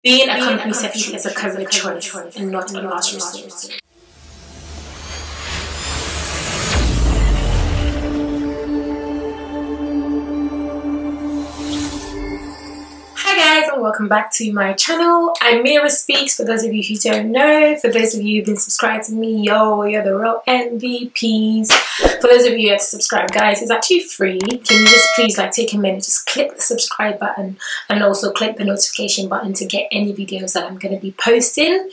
Being a company secretary is a career choice and not a last resort. Hi guys, and welcome back to my channel. I'm MiraaSpeaks, for those of you who don't know. For those of you who've been subscribed to me, yo, you're the real MVPs. For those of you who have to subscribe, guys, it's actually free. Can you just please take a minute, just click the subscribe button and also click the notification button to get any videos that I'm going to be posting.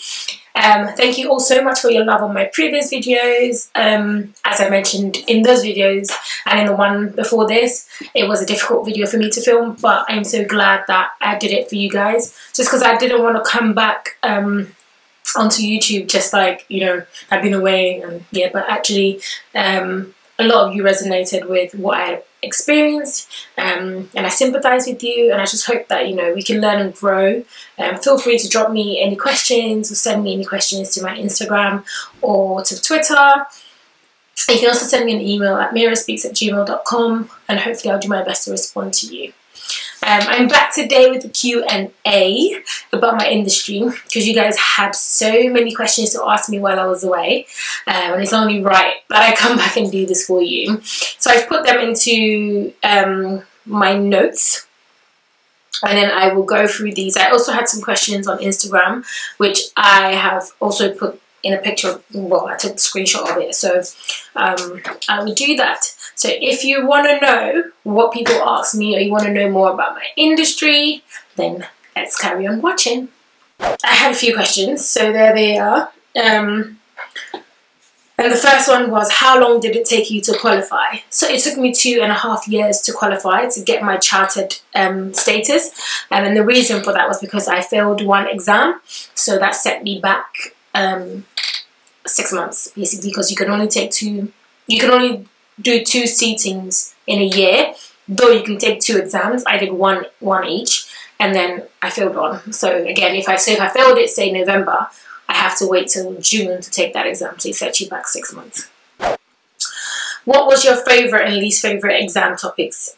Thank you all so much for your love on my previous videos. As I mentioned in those videos and in the one before this, it was a difficult video for me to film, but I'm so glad that I did it for you guys, just because I didn't want to come back onto YouTube just I've been away, and yeah, but actually a lot of you resonated with what I experienced, and I sympathize with you, and I just hope that we can learn and grow. Feel free to drop me any questions or send me any questions to my Instagram or to Twitter. You can also send me an email at MiraaSpeaks@gmail.com, and hopefully I'll do my best to respond to you. I'm back today with a Q&A about my industry, because you guys had so many questions to ask me while I was away, and it's only right that I come back and do this for you. So I've put them into my notes, and then I will go through these. I also had some questions on Instagram, which I have also put in a picture. Well, I took a screenshot of it, so I will do that. So if you want to know what people ask me, or you want to know more about my industry, then let's carry on watching. I had a few questions, so there they are. And the first one was, how long did it take you to qualify? So it took me 2.5 years to qualify, to get my chartered status. And the reason for that was because I failed one exam. So that set me back 6 months, basically, because you can only do 2 seatings in a year, though you can take 2 exams. I did one each, and then I failed one. So again, if I failed it, say November, I have to wait till June to take that exam, so it sets you back 6 months. What was your favorite and least favorite exam topics?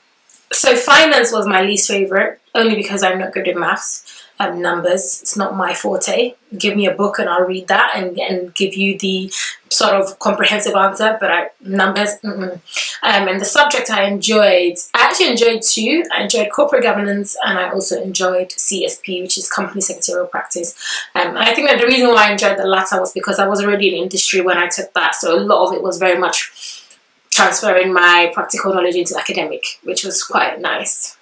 So finance was my least favorite, only because I'm not good at maths. Numbers, it's not my forte. Give me a book and I'll read that and give you the sort of comprehensive answer, but numbers, and the subject I actually enjoyed 2. I enjoyed corporate governance, and I also enjoyed CSP, which is company secretarial practice. And I think that the reason why I enjoyed the latter was because I was already in industry when I took that, so a lot of it was very much transferring my practical knowledge into academic, which was quite nice.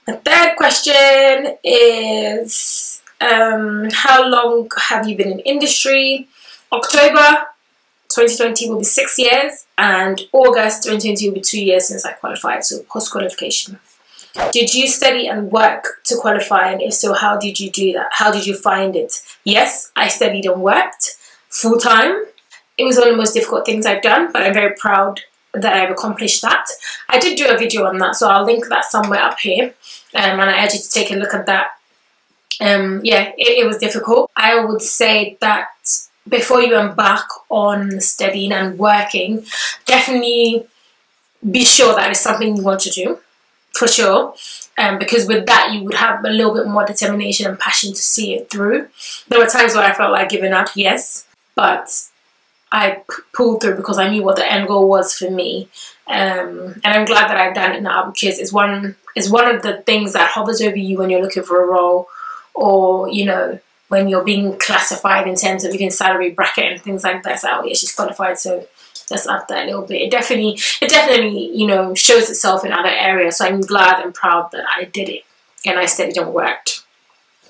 The third question is, how long have you been in industry? October 2020 will be 6 years, and August 2020 will be 2 years since I qualified, so post-qualification. Did you study and work to qualify, and if so, how did you do that? How did you find it? Yes, I studied and worked full-time. It was one of the most difficult things I've done, but I'm very proud that I've accomplished that. I did do a video on that, so I'll link that somewhere up here, and I urge you to take a look at that. Yeah, it was difficult. I would say that before you embark on studying and working, definitely be sure that it's something you want to do, for sure, because with that you would have a little bit more determination and passion to see it through. There were times where I felt like giving up, yes, but I pulled through because I knew what the end goal was for me, and I'm glad that I've done it now, because it's one of the things that hovers over you when you're looking for a role, or when you're being classified in terms of even salary bracket and things like that. So, oh yeah, she's qualified, so let's up that a little bit. It definitely shows itself in other areas. So I'm glad and proud that I did it, and I studied and worked.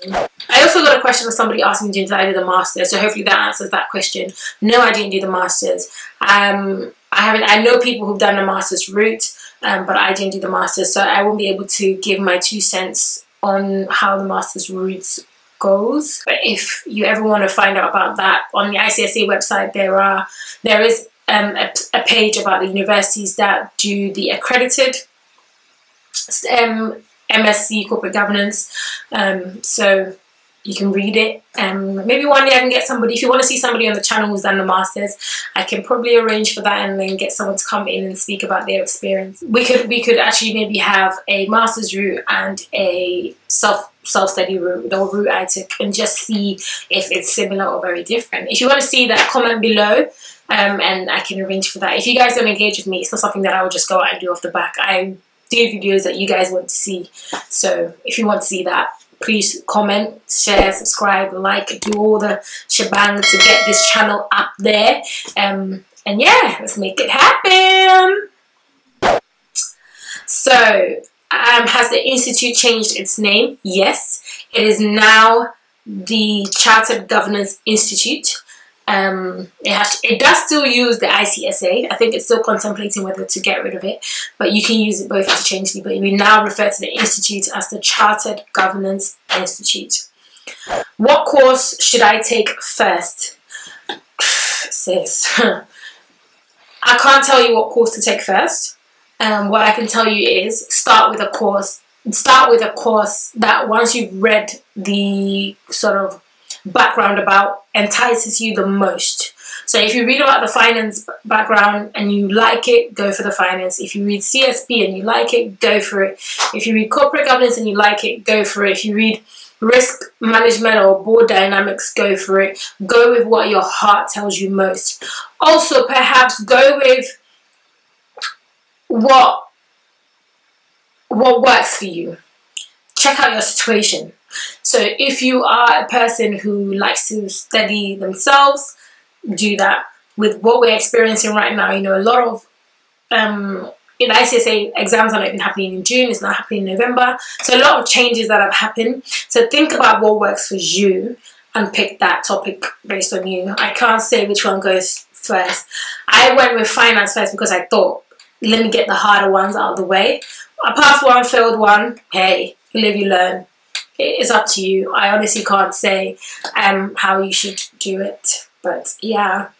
I also got a question of somebody asking me, did I do the Masters? So hopefully that answers that question. No, I didn't do the Masters. I know people who've done the Masters route, but I didn't do the Masters, so I won't be able to give my 2 cents on how the Masters route goes. But if you ever want to find out about that, on the ICSI website there is a page about the universities that do the accredited MSc corporate governance, so you can read it. Maybe one day I can get somebody, if you want to see somebody on the channel who's done the Masters, I can probably arrange for that and then get someone to come in and speak about their experience. We could actually maybe have a Masters route and a self-study route or route I took, and just see if it's similar or very different. If you want to see that, comment below, and I can arrange for that. If you guys don't engage with me, it's not something that I will just go out and do off the back. I do videos that you guys want to see. So if you want to see that, please comment, share, subscribe, like, do all the shebang to get this channel up there. And yeah, let's make it happen. So, has the institute changed its name? Yes, it is now the Chartered Governance Institute. It does still use the ICSA. I think it's still contemplating whether to get rid of it, but you can use it both interchangeably. But we now refer to the institute as the Chartered Governance Institute. What course should I take first? Sis, I can't tell you what course to take first. What I can tell you is start with a course that, once you've read the sort of background about, entices you the most. So if you read about the finance background and you like it, go for the finance. If you read CSP and you like it, go for it. If you read corporate governance and you like it, go for it. If you read risk management or board dynamics, go for it. Go with what your heart tells you most. Also, perhaps go with what works for you. Check out your situation. So if you are a person who likes to study themselves, do that. With what we're experiencing right now, you know, a lot of ICSA exams are not even happening in June, it's not happening in November. So a lot of changes that have happened. So think about what works for you and pick that topic based on you. I can't say which one goes first. I went with finance first because I thought, let me get the harder ones out of the way. I passed one, failed one. Hey, you live, you learn. It's up to you. I honestly can't say how you should do it. But yeah.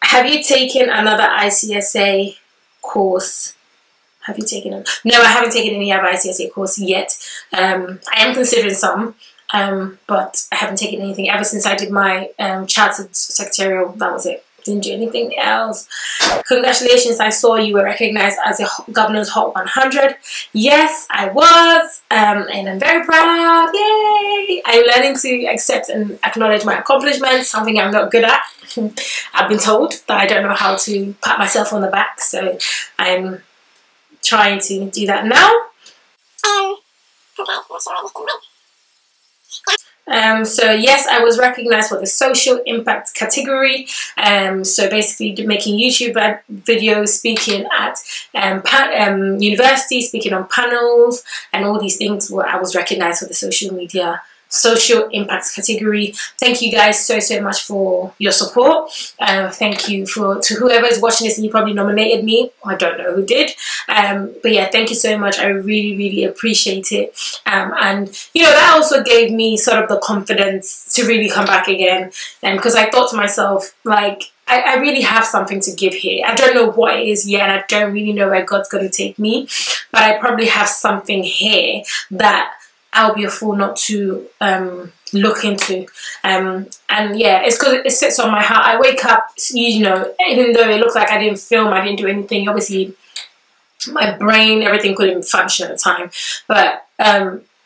Have you taken another ICSA course? Have you taken it? No, I haven't taken any other ICSA course yet. I am considering some, but I haven't taken anything ever since I did my chartered secretarial. That was it. Didn't do anything else. Congratulations, I saw you were recognized as a Governor's Hot 100. Yes, I was, and I'm very proud. Yay! I'm learning to accept and acknowledge my accomplishments, something I'm not good at. I've been told that I don't know how to pat myself on the back, so I'm trying to do that now. So yes, I was recognized for the social impact category. So basically making YouTube videos, speaking at university, speaking on panels and all these things, where I was recognized for the social impact category. Thank you guys so much for your support. Thank you to whoever is watching this, and you probably nominated me. I don't know who did, but yeah, thank you so much. I really appreciate it, and you know, that also gave me sort of the confidence to really come back again, because I thought to myself, like, I really have something to give here. I don't know what it is yet, and I don't really know where God's going to take me, but I probably have something here that I'll be a fool not to look into. And yeah, it's because it sits on my heart. I wake up, you know, even though it looks like I didn't film, I didn't do anything, obviously my brain, everything couldn't function at the time, but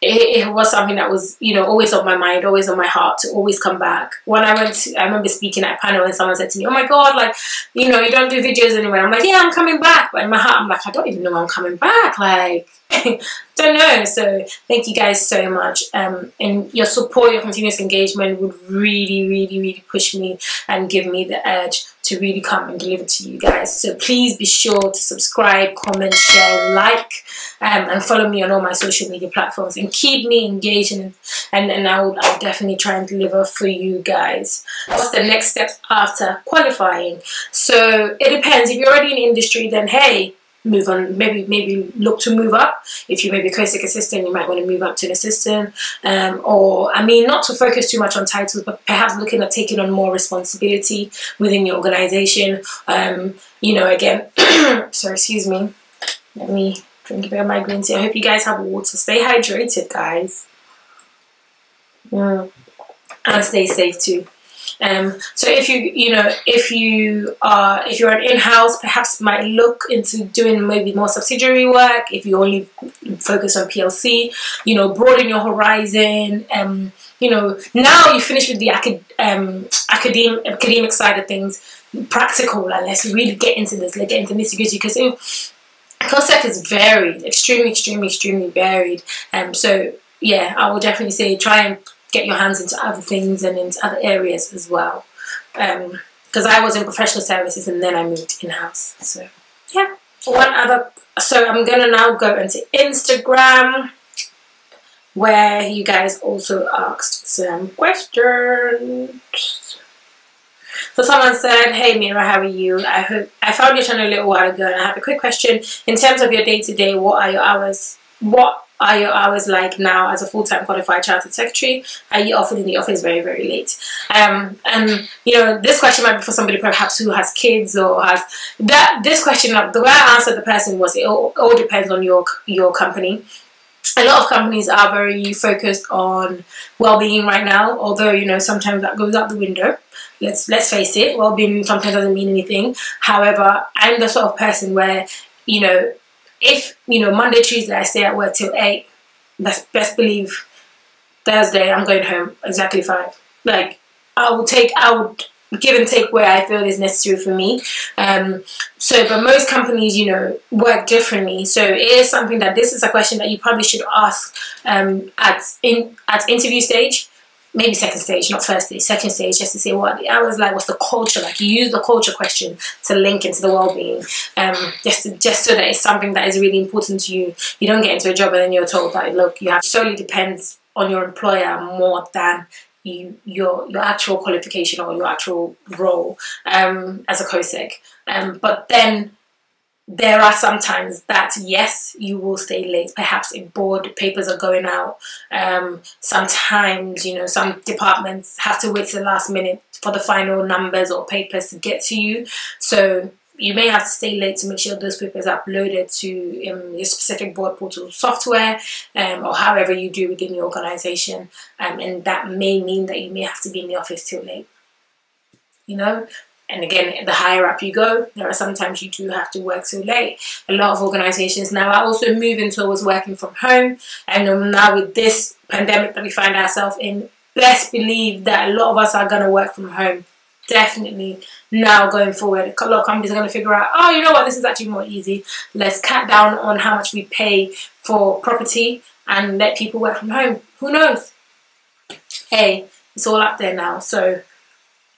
it was something that was, you know, always on my mind, always on my heart, to always come back. When I remember speaking at a panel and someone said to me, oh my God, like, you know, you don't do videos anyway. I'm like, yeah, I'm coming back. But in my heart, I'm like, I don't even know I'm coming back. Like, don't know. So thank you guys so much. And your support, your continuous engagement would really push me and give me the urge to really come and deliver to you guys. So please be sure to subscribe, comment, share, like, and follow me on all my social media platforms, and keep me engaged, and I'll definitely try and deliver for you guys. What's the next steps after qualifying? So it depends. If you're already in industry, then hey, move on, maybe look to move up. If you may be Cosec assistant, you might want to move up to an assistant, or I mean, not to focus too much on titles, but perhaps looking at taking on more responsibility within your organization. You know, again, so excuse me, let me drink a bit of my green tea. I hope you guys have water. Stay hydrated, guys. And stay safe too. So if you're an in-house, perhaps might look into doing maybe more subsidiary work. If you only focus on PLC, broaden your horizon. Now you finish with the academic side of things, practical. Like, let's really get into this. Let's get into nitty-gritty, because Cosec is varied, extremely varied. So yeah, I will definitely say try and get your hands into other things and into other areas as well. Because I was in professional services and then I moved in-house. So yeah. So I'm gonna now go into Instagram, where you guys also asked some questions. So someone said, "Hey Mira, how are you? I found your channel a little while ago and I have a quick question. In terms of your day-to-day, what are your hours like now as a full-time qualified chartered secretary? Are you often in the office very, very late?" And this question might be for somebody perhaps who has kids or has this question. The way I answered the person was, it all depends on your company. A lot of companies are very focused on well-being right now, although sometimes that goes out the window. Let's face it, well-being sometimes doesn't mean anything. However, I'm the sort of person where if Monday, Tuesday I stay at work till 8, best believe Thursday I'm going home exactly 5. Like, I would give and take where I feel is necessary for me. But most companies, work differently. So it is something that this is a question that you probably should ask at interview stage. Maybe second stage, not first stage, second stage, just to say what the hours like, what's the culture like. You use the culture question to link into the well-being, just so that it's something that is really important to you. You don't get into a job and then you're told that, look, you have solely depends on your employer more than your actual qualification or your actual role as a Cosec. But then there are some times that, yes, you will stay late. Perhaps if board papers are going out. Sometimes, some departments have to wait to the last minute for the final numbers or papers to get to you. So you may have to stay late to make sure those papers are uploaded to your specific board portal software, or however you do within your organisation. And that may mean that you may have to be in the office till late. And again, the higher up you go, there are sometimes you do have to work so late. A lot of organisations now are also moving towards working from home. And now with this pandemic that we find ourselves in, best believe that a lot of us are going to work from home. Definitely now going forward. A lot of companies are going to figure out, oh, you know what, this is actually more easy. Let's cut down on how much we pay for property and let people work from home. Who knows? Hey, it's all up there now. So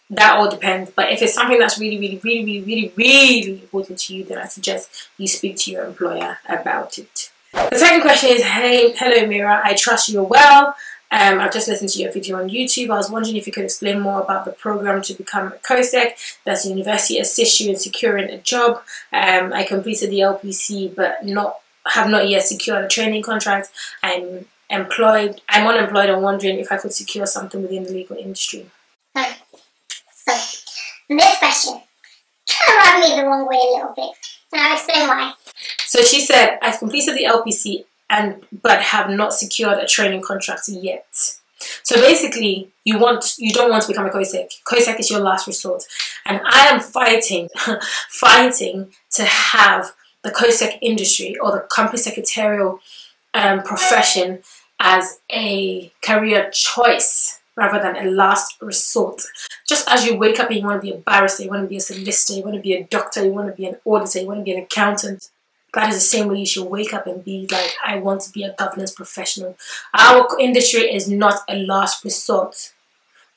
that all depends. But if it's something that's really important to you, then I suggest you speak to your employer about it. The second question is, hey, hello Mira, I trust you're well. I've just listened to your video on YouTube. I was wondering if you could explain more about the program to become a Cosec. Does the university assist you in securing a job? I completed the LPC but have not yet secured a training contract. I'm unemployed and wondering if I could secure something within the legal industry. So, this question kind of rubbed me the wrong way a little bit, and I'll explain why. So she said, I've completed the LPC but have not secured a training contract yet. So basically, you don't want to become a Cosec. Cosec is your last resort. And I am fighting to have the Cosec industry or the company secretarial profession as a career choice rather than a last resort. Just as you wake up and you want to be a barrister, you want to be a solicitor, you want to be a doctor, you want to be an auditor, you want to be an accountant, that is the same way you should wake up and be like, I want to be a governance professional. Our industry is not a last resort.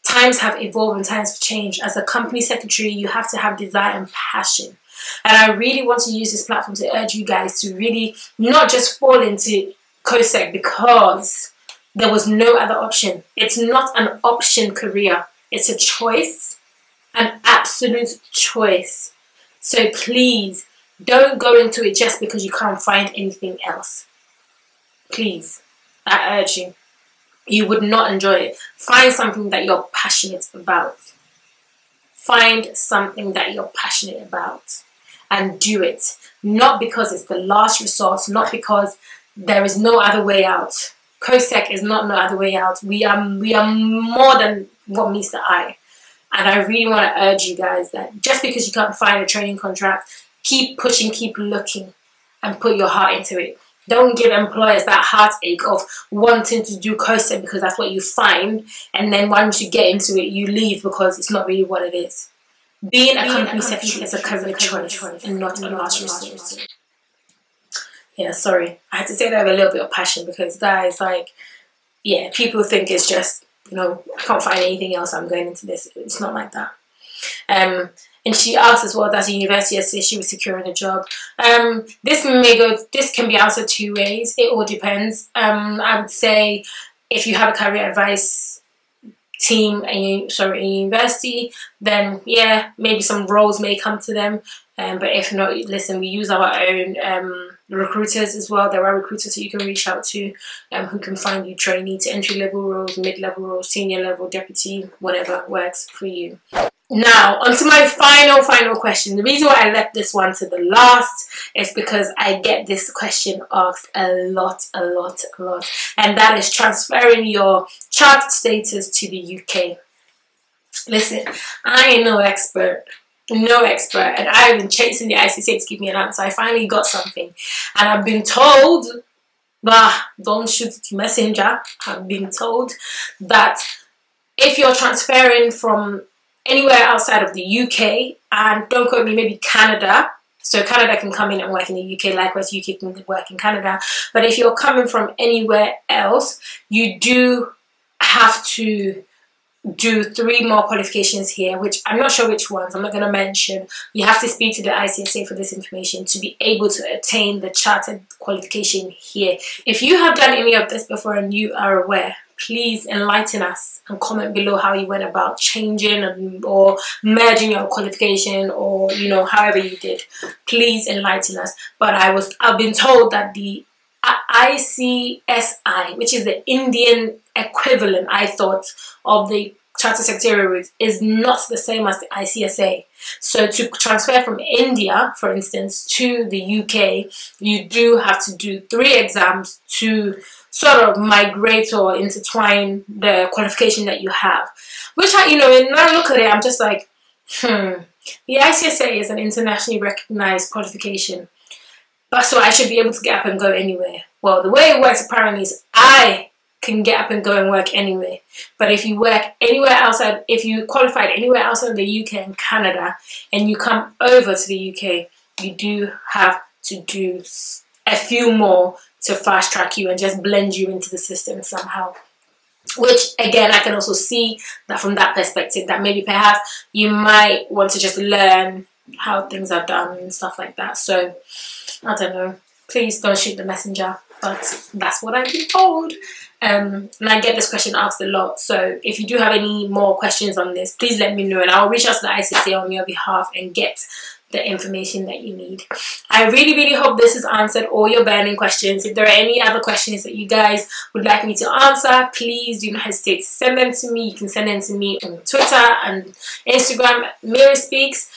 Times have evolved and times have changed. As a company secretary, you have to have desire and passion. And I really want to use this platform to urge you guys to really not just fall into Cosec because there was no other option. It's not an option career. It's a choice, an absolute choice. So please, don't go into it just because you can't find anything else. Please, I urge you. You would not enjoy it. Find something that you're passionate about. Find something that you're passionate about and do it. Not because it's the last resort, not because there is no other way out. Cosec is not no other way out. We are more than what meets the eye. And I really want to urge you guys that just because you can't find a training contract, keep pushing, keep looking, and put your heart into it. Don't give employers that heartache of wanting to do Cosec because that's what you find, and then once you get into it, you leave because it's not really what it is. Being a company secretary is a career choice and not a last resort. Yeah, sorry. I had to say that with a little bit of passion because, guys, like, yeah, people think it's just, you know, I can't find anything else, I'm going into this. It's not like that. And she asked as well, does the university assist you with securing a job? This can be answered two ways. It all depends. I would say if you have a career advice team in university, then yeah, maybe some roles may come to them. But if not, listen, we use our own recruiters as well. There are recruiters that you can reach out to who can find you trainee to entry-level roles, mid-level roles, senior level, deputy, whatever works for you. Now, on to my final question. The reason why I left this one to the last is because I get this question asked a lot. And that is transferring your chartered status to the UK. Listen, I ain't no expert, and I've been chasing the ICSI to give me an answer. I finally got something, and I've been told, don't shoot the messenger. I've been told that if you're transferring from anywhere outside of the UK, and don't quote me, maybe Canada, so Canada can come in and work in the UK, likewise UK can work in Canada, but if you're coming from anywhere else, you do have to do 3 more qualifications here, which I'm not sure which ones, I'm not going to mention. You have to speak to the ICSA for this information to be able to attain the chartered qualification here. If you have done any of this before and you are aware, please enlighten us and comment below how you went about changing or merging your qualification, or you know, however you did. Please enlighten us. But I've been told that the ICSI, which is the Indian equivalent, I thought, of the Chartered Secretarial is not the same as the ICSA. So to transfer from India, for instance, to the UK, you do have to do 3 exams to sort of migrate or intertwine the qualification that you have. Which, you know, when I look at it, I'm just like, the ICSA is an internationally recognized qualification. But so I should be able to get up and go anywhere. Well, the way it works apparently is I can get up and go and work anywhere. But if you work anywhere outside, if you qualified anywhere outside of the UK and Canada, and you come over to the UK, you do have to do a few more to fast track you and just blend you into the system somehow. Which again, I can also see that from that perspective, that maybe perhaps you might want to just learn how things are done and stuff like that. So I don't know, please don't shoot the messenger, but that's what I've been told. And I get this question asked a lot, so if you do have any more questions on this, please let me know and I'll reach out to the ICSA on your behalf and get the information that you need. I really hope this has answered all your burning questions. If there are any other questions that you guys would like me to answer, please do not hesitate to send them to me. You can send them to me on Twitter and Instagram at MiraaSpeaks,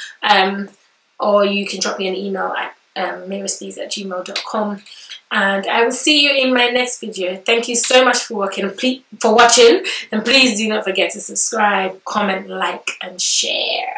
or you can drop me an email at MiraaSpeaks@gmail.com. And I will see you in my next video. Thank you so much for watching, and please do not forget to subscribe, comment, like, and share.